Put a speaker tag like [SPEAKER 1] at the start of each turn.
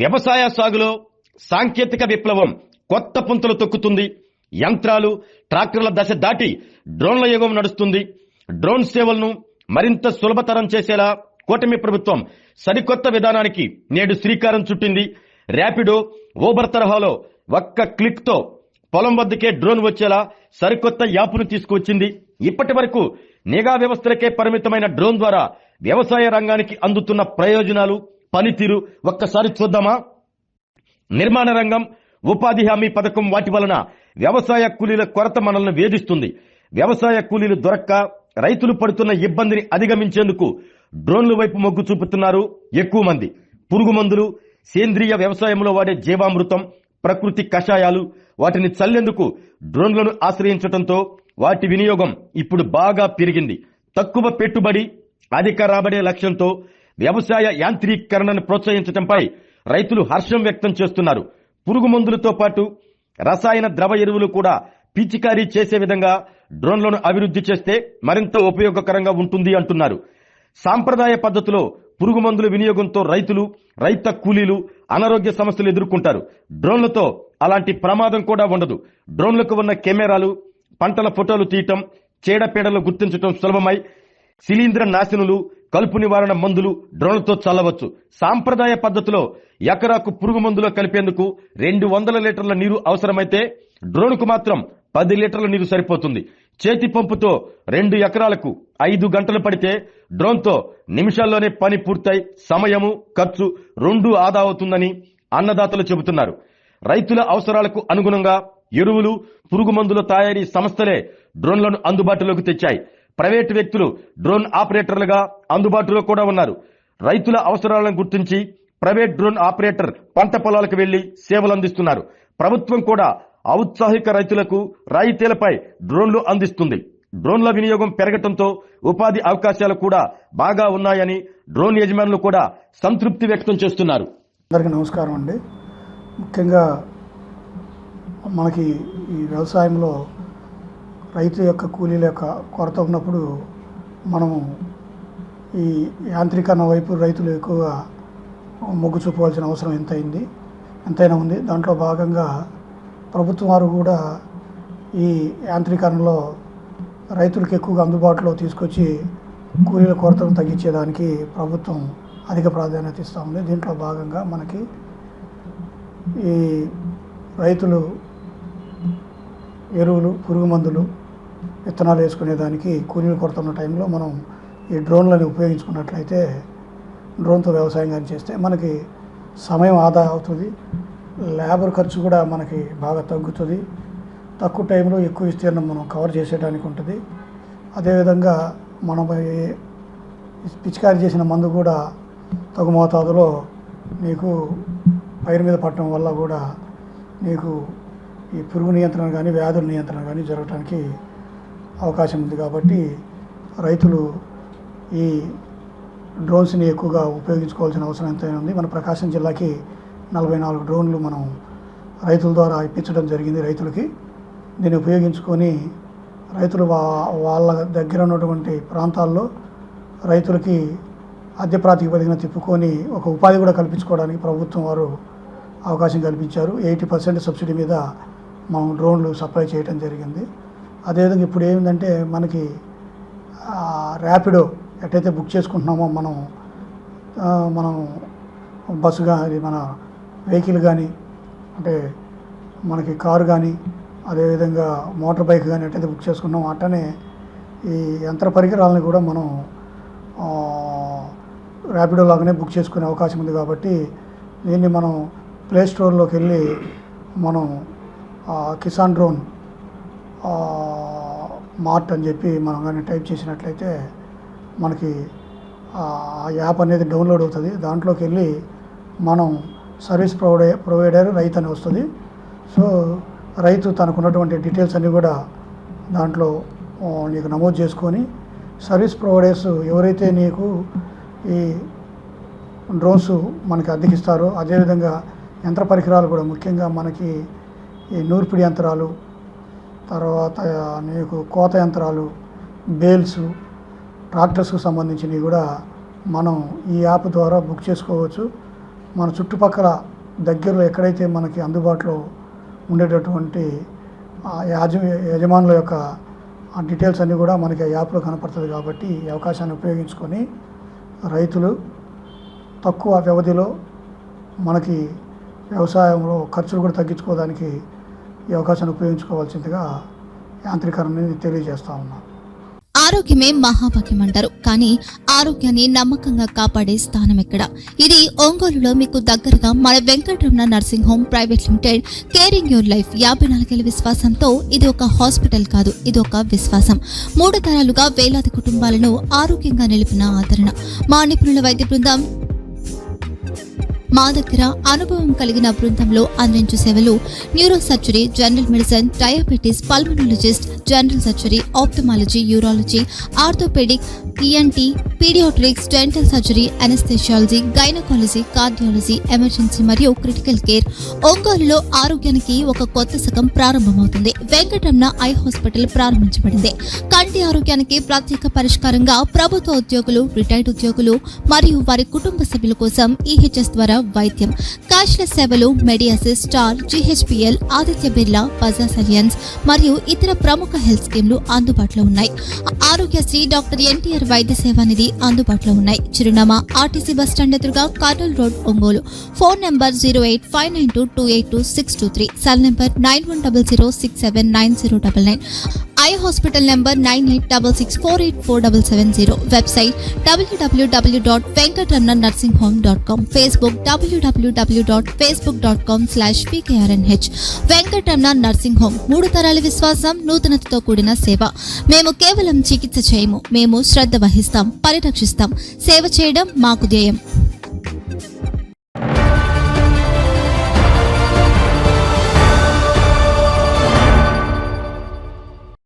[SPEAKER 1] వ్యవసాయ సాగులో సాంకేతిక విప్లవం కొత్త పుంతలు తొక్కుతుంది. యంత్రాలు, ట్రాక్టర్ల దశ దాటి డ్రోన్ల యుగం నడుస్తుంది. డ్రోన్ సేవలను మరింత సులభతరం చేసేలా కూటమి ప్రభుత్వం సరికొత్త విధానానికి నేడు శ్రీకారం చుట్టింది. ర్యాపిడో, ఊబర్ తరహాలో ఒక్క క్లిక్ తో పొలం వద్దకే డ్రోన్ వచ్చేలా సరికొత్త యాప్ను తీసుకువచ్చింది. ఇప్పటి వరకు నిఘా వ్యవస్థలకే పరిమితమైన డ్రోన్ ద్వారా వ్యవసాయ రంగానికి అందుతున్న ప్రయోజనాలు, పనితీరు ఒక్కసారి చూద్దామా? నిర్మాణ రంగం, ఉపాధి హామీ పథకం వాటి వలన వ్యవసాయ కూలీల కొరత మనల్ని వేధిస్తుంది. వ్యవసాయ కూలీలు దొరక్క రైతులు పడుతున్న ఇబ్బందిని అధిగమించేందుకు డ్రోన్ల వైపు మొగ్గు చూపుతున్నారు ఎక్కువ మంది. పురుగు మందులు, సేంద్రియ వ్యవసాయంలో వాడే జీవామృతం, ప్రకృతి కషాయాలు వాటిని చల్లేందుకు డ్రోన్లను ఆశ్రయించడంతో వాటి వినియోగం ఇప్పుడు బాగా పెరిగింది. తక్కువ పెట్టుబడి, అధిక రాబడే లక్ష్యంతో వ్యవసాయ యాంత్రీకరణను ప్రోత్సహించడంపై రైతులు హర్షం వ్యక్తం చేస్తున్నారు. పురుగు మందులతో పాటు రసాయన ద్రవ ఎరువులు కూడా పిచికారీ చేసే విధంగా డ్రోన్లను అభివృద్ధి చేస్తే మరింత ఉపయోగకరంగా ఉంటుంది అంటున్నారు. సాంప్రదాయ పద్ధతిలో పురుగు మందుల వినియోగంతో రైతులు, రైత కూలీలు అనారోగ్య సమస్యలు ఎదుర్కొంటారు. డ్రోన్లతో అలాంటి ప్రమాదం కూడా ఉండదు. డ్రోన్లకు ఉన్న కెమెరాలు పంటల ఫోటోలు తీయటం, చీడపీడలు గుర్తించడం సులభమై శిలీంద్ర నాశనులు, కలుపు నివారణ మందులు డ్రోన్లతో చల్లవచ్చు. సాంప్రదాయ పద్ధతిలో ఎకరాకు పురుగు మందులో కలిపేందుకు 200 లీటర్ల నీరు అవసరమైతే డ్రోన్కు మాత్రం 10 లీటర్ల నీరు సరిపోతుంది. చేతి పంపుతో 2 ఎకరాలకు 5 గంటలు పడితే డ్రోన్తో నిమిషాల్లోనే పని పూర్తయి సమయము, ఖర్చు 2 ఆదా అవుతుందని అన్నదాతలు చెబుతున్నారు. రైతుల అవసరాలకు అనుగుణంగా ఎరువులు, పురుగు మందుల తయారీ సంస్థలే డ్రోన్లను అందుబాటులోకి తెచ్చాయి. ప్రైవేటు వ్యక్తులు డ్రోన్ ఆపరేటర్లుగా అందుబాటులో కూడా ఉన్నారు. రైతుల అవసరాలను గుర్తించి ప్రైవేట్ డ్రోన్ ఆపరేటర్ పంట పొలాలకు వెళ్లి సేవలు అందిస్తున్నారు. ప్రభుత్వం కూడా ఔత్సాహిక రైతులకు రాయితీలపై డ్రోన్లు అందిస్తుంది. డ్రోన్ల వినియోగం పెరగడంతో ఉపాధి అవకాశాలు కూడా బాగా ఉన్నాయని డ్రోన్ యజమానులు కూడా సంతృప్తి వ్యక్తం చేస్తున్నారు.
[SPEAKER 2] అందరికీ నమస్కారం అండి. ముఖ్యంగా మనకి ఈ వ్యవసాయంలో రైతు యొక్క కూలీల యొక్క కొరత ఉన్నప్పుడు మనము ఈ యాంత్రీకరణ వైపు రైతులు ఎక్కువగా మొగ్గు చూపవలసిన అవసరం ఎంతైనా ఉంది. దాంట్లో భాగంగా ప్రభుత్వం వారు కూడా ఈ యాంత్రీకరణలో రైతులకు ఎక్కువగా అందుబాటులో తీసుకొచ్చి కూలీల కొరతను తగ్గించేదానికి ప్రభుత్వం అధిక ప్రాధాన్యత ఇస్తూ ఉంది. దీంట్లో భాగంగా మనకి ఈ రైతులు ఎరువులు, పురుగు మందులు, విత్తనాలు వేసుకునేదానికి కూలీల కొరత ఉన్న టైంలో మనం ఈ డ్రోన్లను ఉపయోగించుకున్నట్లయితే, డ్రోన్తో వ్యవసాయం కానీ చేస్తే మనకి సమయం ఆదా అవుతుంది, లేబర్ ఖర్చు కూడా మనకి బాగా తగ్గుతుంది, తక్కువ టైంలో ఎక్కువ విస్తీర్ణం మనం కవర్ చేసేయడానికి ఉంటుంది. అదేవిధంగా మనం పిచికారీ చేసిన మందు కూడా తగు మోతాదులో నీకు పైరు మీద పట్టడం వల్ల కూడా నీకు ఈ పురుగు నియంత్రణ కానీ వ్యాధుల నియంత్రణ కానీ జరగడానికి అవకాశం ఉంది. కాబట్టి రైతులు ఈ డ్రోన్స్ని ఎక్కువగా ఉపయోగించుకోవాల్సిన అవసరం ఎంతైనా ఉంది. మన ప్రకాశం జిల్లాకి 44 డ్రోన్లు మనం రైతుల ద్వారా ఇప్పించడం జరిగింది రైతులకి. దీన్ని ఉపయోగించుకొని రైతులు వాళ్ళ దగ్గర ఉన్నటువంటి ప్రాంతాల్లో రైతులకి అద్దె ప్రాతిపదికన తిప్పుకొని ఒక ఉపాధి కూడా కల్పించుకోవడానికి ప్రభుత్వం వారు అవకాశం కల్పించారు. 80% సబ్సిడీ మీద మనం డ్రోన్లు సప్లై చేయడం జరిగింది. అదేవిధంగా ఇప్పుడు ఏమిటంటే మనకి ర్యాపిడో ఎట్టయితే బుక్ చేసుకుంటున్నామో మనం బస్సు కానీ, మన వెహికల్ కానీ, అంటే మనకి కారు కానీ, అదేవిధంగా మోటార్ బైక్ కానీ ఎట్టయితే బుక్ చేసుకున్నామో అట్టనే ఈ యంత్ర పరికరాలను కూడా మనం ర్యాపిడో లాగానే బుక్ చేసుకునే అవకాశం ఉంది. కాబట్టి దీన్ని మనం ప్లే స్టోర్లోకి వెళ్ళి మనం కిసాన్ డ్రోన్ మార్ట్ అని చెప్పి మనం కానీ టైప్ చేసినట్లయితే మనకి ఆ యాప్ అనేది డౌన్లోడ్ అవుతుంది. దాంట్లోకి వెళ్ళి మనం సర్వీస్ ప్రొవైడర్ రైతు అని వస్తుంది. సో రైతు తనకు ఉన్నటువంటి డీటెయిల్స్ అన్నీ కూడా దాంట్లో నీకు నమోదు చేసుకొని సర్వీస్ ప్రొవైడర్స్ ఎవరైతే నీకు ఈ డ్రోన్స్ మనకి అద్దెకిస్తారో, అదేవిధంగా యంత్ర పరికరాలు కూడా ముఖ్యంగా మనకి ఈ నూర్పిడి యంత్రాలు, తర్వాత నీకు కోత యంత్రాలు, బేల్స్, ట్రాక్టర్స్కు సంబంధించినవి కూడా మనం ఈ యాప్ ద్వారా బుక్ చేసుకోవచ్చు. మన చుట్టుపక్కల దగ్గరలో ఎక్కడైతే మనకి అందుబాటులో ఉండేటటువంటి యజమానుల యొక్క డీటెయిల్స్ అన్నీ కూడా మనకి ఆ యాప్లో కనపడుతుంది. కాబట్టి ఈ అవకాశాన్ని ఉపయోగించుకొని రైతులు తక్కువ వ్యవధిలో మనకి వ్యవసాయంలో ఖర్చులు కూడా తగ్గించుకోవడానికి ఈ అవకాశాన్ని ఉపయోగించుకోవాల్సిందిగా యాంత్రీకరణని తెలియజేస్తా ఉన్నాను.
[SPEAKER 3] ఆరోగ్యమే మహాభాగ్యం అంటారు, కానీ ఆరోగ్యాన్ని నమ్మకంగా కాపాడే స్థానం ఎక్కడ? ఇది ఒంగోలులో మీకు దగ్గరగా మన Venkataramana nursing home private limited. Caring your life 54 ఏళ్ల విశ్వాసంతో ఇది ఒక హాస్పిటల్ కాదు, ఇది ఒక విశ్వాసం. 3 తరాలుగా వేలాది కుటుంబాలను ఆరోగ్యంగా నిలిపిన ఆదరణ. మా నిపుణుల వైద్య బృందం మా దగ్గర అనుభవం కలిగిన బృందంలో అందించే సేవలు neuro surgery, general medicine, diabetes, pulmonologist, general surgery, ophthalmology, urology, orthopaedic, ENT, paediatrics, dental surgery, anaesthesiology, gynaecology, cardiology, emergency మరియు క్రిటికల్ కేర్. ఒంగోలులో ఆరోగ్యానికి ఒక కొత్త శకం ప్రారంభమవుతుంది. వెంకటరమణ ఐ హాస్పిటల్ ప్రారంభించబడింది. కంటి ఆరోగ్యానికి ప్రత్యేక పరిష్కారంగా ప్రభుత్వ ఉద్యోగులు, రిటైర్డ్ ఉద్యోగులు మరియు వారి కుటుంబ సభ్యుల కోసం EHS ద్వారా వైద్యం, క్యాష్లెస్ సేవలు, Medi Assist, Star, GHPL, Aditya Birla, Bajaj Allianz మరియు ఇతర ప్రముఖ హెల్త్ స్కీమ్లు అందుబాటులో ఉన్నాయి. ఆరోగ్యశ్రీ, డాక్టర్ NTR వైద్య సేవా నిధి అందుబాటులో ఉన్నాయి. చిరునామా RTC బస్ స్టాండ్ ఎదురుగా, Kurnool road, Ongole. Phone number 08592282623, cell number 9100679099, eye hospital number 9866484770, website www.venkatramanarsinghome.com, Facebook www.facebook.com/VKRNH. Venkataramana nursing home, 3 తరాల విశ్వాసం, నూతనతతో కూడిన సేవ. మేము కేవలం చికిత్స చేయము, మేము శ్రద్ధ వహిస్తాం, పరిరక్షిస్తాం. సేవ చేయడం మాకు ధ్యేయం.